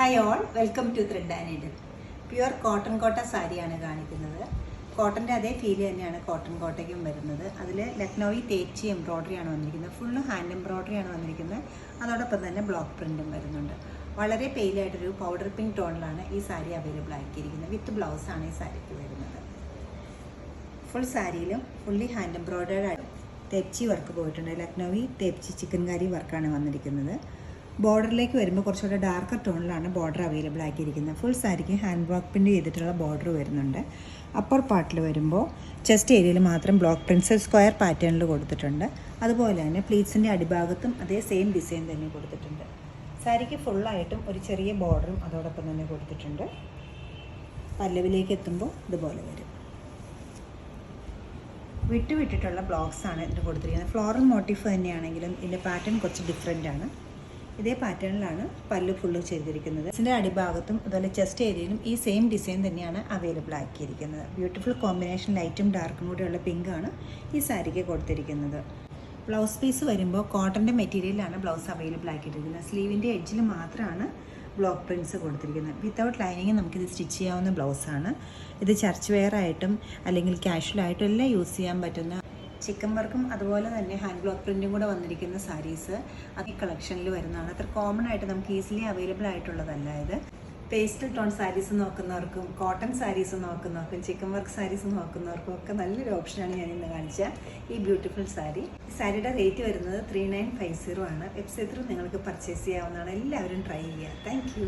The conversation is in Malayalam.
Hi all, welcome to thread and needle. Pure cotton Kota സാരിയാണ് കാണിക്കുന്നത്. കോട്ടൻ്റെ അതേ ഫീൽ തന്നെയാണ് കോട്ടൺ കോട്ടയ്ക്കും വരുന്നത്. അതിൽ ലക്നൗവി തേച്ചി എംബ്രോയ്ഡറിയാണ് വന്നിരിക്കുന്നത്. ഫുള്ള് ഹാൻഡ് എംബ്രോയ്ഡറിയാണ് വന്നിരിക്കുന്നത്. അതോടൊപ്പം തന്നെ ബ്ലോക്ക് പ്രിൻറ്റും വരുന്നുണ്ട്. വളരെ പെയിലായിട്ടൊരു പൗഡർ പിങ്ക് ടോണിലാണ് ഈ സാരി അവൈലബിൾ ആക്കിയിരിക്കുന്നത്. വിത്ത് ബ്ലൗസാണ് ഈ സാരിക്ക് വരുന്നത്. ഫുൾ സാരിയിലും ഫുള്ളി ഹാൻഡ് എംബ്രോയ്ഡേർഡ് തേച്ചി വർക്ക് പോയിട്ടുണ്ട്. ലക്നൗവി തേച്ചി ചിക്കൻകാരി വർക്കാണ് വന്നിരിക്കുന്നത്. ബോർഡറിലേക്ക് വരുമ്പോൾ കുറച്ചുകൂടെ ഡാർക്കർ ടോണിലാണ് ബോർഡർ അവൈലബിൾ ആക്കിയിരിക്കുന്നത്. ഫുൾ സാരിക്ക് ഹാൻഡ് ബ്ലോക്ക് പ്രിൻറ്റ് ചെയ്തിട്ടുള്ള ബോർഡർ വരുന്നുണ്ട്. അപ്പർ പാർട്ടിൽ വരുമ്പോൾ ചെസ്റ്റ് ഏരിയയിൽ മാത്രം ബ്ലോക്ക് പ്രിൻറ്റ്സ് സ്ക്വയർ പാറ്റേണിൽ കൊടുത്തിട്ടുണ്ട്. അതുപോലെ തന്നെ പ്ലീറ്റ്സിൻ്റെ അടിഭാഗത്തും അതേ സെയിം ഡിസൈൻ തന്നെ കൊടുത്തിട്ടുണ്ട്. സാരിക്ക് ഫുള്ളായിട്ടും ഒരു ചെറിയ ബോർഡറും അതോടൊപ്പം തന്നെ കൊടുത്തിട്ടുണ്ട്. പല്ലവിലേക്ക് എത്തുമ്പോൾ ഇതുപോലെ വരും. വിട്ടിട്ടുള്ള ബ്ലോക്സാണ് ഇതിന് കൊടുത്തിരിക്കുന്നത്. ഫ്ലോറൽ മോട്ടീഫ് തന്നെയാണെങ്കിലും ഇതിൻ്റെ പാറ്റേൺ കുറച്ച് ഡിഫറെൻ്റ് ആണ്. ഇതേ പാറ്റേണിലാണ് പല്ലു ഫുള്ള് ചെയ്തിരിക്കുന്നത്. ഇതിൻ്റെ അടിഭാഗത്തും അതുപോലെ ചെസ്റ്റ് ഏരിയയിലും ഈ സെയിം ഡിസൈൻ തന്നെയാണ് അവൈലബിൾ ആക്കിയിരിക്കുന്നത്. ബ്യൂട്ടിഫുൾ കോമ്പിനേഷൻ ലൈറ്റും ഡാർക്കും കൂടെയുള്ള പിങ്കാണ് ഈ സാരിക്ക് കൊടുത്തിരിക്കുന്നത്. ബ്ലൗസ് പീസ് വരുമ്പോൾ കോട്ടൻ്റെ മെറ്റീരിയലാണ് ബ്ലൗസ് അവൈലബിൾ ആക്കിയിരിക്കുന്നത്. സ്ലീവിൻ്റെ എഡ്ജിൽ മാത്രമാണ് ബ്ലോക്ക് പ്രിൻറ്റ്സ് കൊടുത്തിരിക്കുന്നത്. വിത്തൗട്ട് ലൈനിങ് നമുക്കിത് സ്റ്റിച്ച് ചെയ്യാവുന്ന ബ്ലൗസാണ്. ഇത് ചർച്ച് വെയർ ആയിട്ടും അല്ലെങ്കിൽ കാഷ്വലായിട്ടും എല്ലാം യൂസ് ചെയ്യാൻ പറ്റുന്ന ചിക്കൻ വർക്കും അതുപോലെ തന്നെ ഹാൻഡ് ബ്ലോക്ക് പ്രിൻറ്റും കൂടെ വന്നിരിക്കുന്ന സാരീസ് അത് ഈ കളക്ഷനിൽ വരുന്നതാണ്. അത്ര കോമൺ ആയിട്ട് നമുക്ക് ഈസിലി അവൈലബിൾ ആയിട്ടുള്ളതല്ല ഇത്. പേസ്റ്റൽ ടോൺ സാരീസ് നോക്കുന്നവർക്കും കോട്ടൺ സാരീസ് നോക്കുന്നവർക്കും ചിക്കൻ വർക്ക് സാരീസ് നോക്കുന്നവർക്കും ഒക്കെ നല്ലൊരു ഓപ്ഷനാണ് ഞാൻ ഇന്ന് കാണിച്ച ഈ ബ്യൂട്ടിഫുൾ സാരി. ഈ സാരിയുടെ റേറ്റ് വരുന്നത് 3950 ആണ്. വെബ്സൈറ്റ് ത്രൂ നിങ്ങൾക്ക് പർച്ചേസ് ചെയ്യാവുന്നതാണ്. എല്ലാവരും ട്രൈ ചെയ്യുക. താങ്ക്